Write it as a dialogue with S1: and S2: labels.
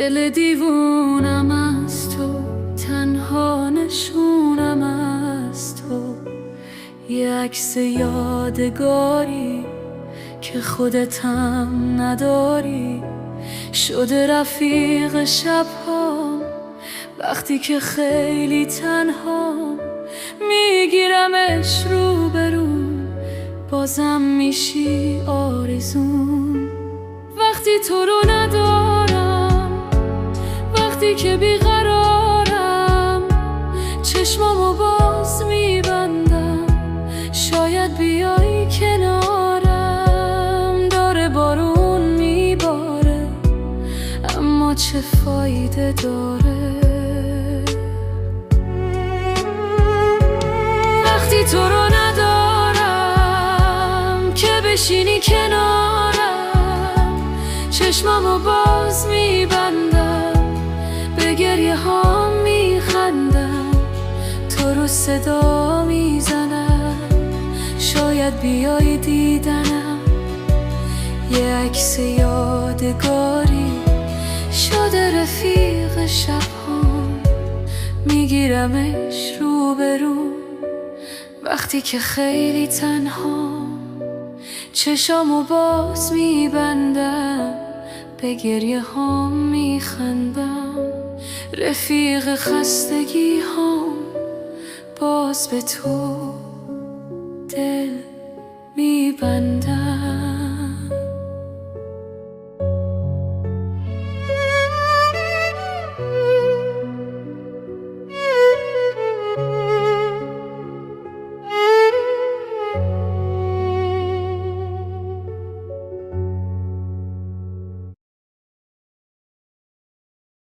S1: دل دیوونم از تو، تنها نشونم از تو، یه عکس یادگاری که خودتم نداری، شده رفیق شبهام وقتی که خیلی تنهام. میگیرمش روبروم، بازم میشی آرزوم. وقتی تو رو ندارم، وقتی که بیقرارم، چشمامو باز میبندم، شاید بیایی کنارم. داره بارون میباره اما چه فایده داره؟ وقتی تو رو ندارم که بشینی کنارم، چشمامو باز میبندم، به گریه ها میخندم، تو رو صدا میزنم، شاید بیایی دیدنم. یه عکس یادگاری شده رفیق شبهام، میگیرمش روبروم وقتی که خیلی تنهام. چشامو باز میبندم، به گریه هام میخندم، رفیق خستگی هام باز به تو دل میبندم.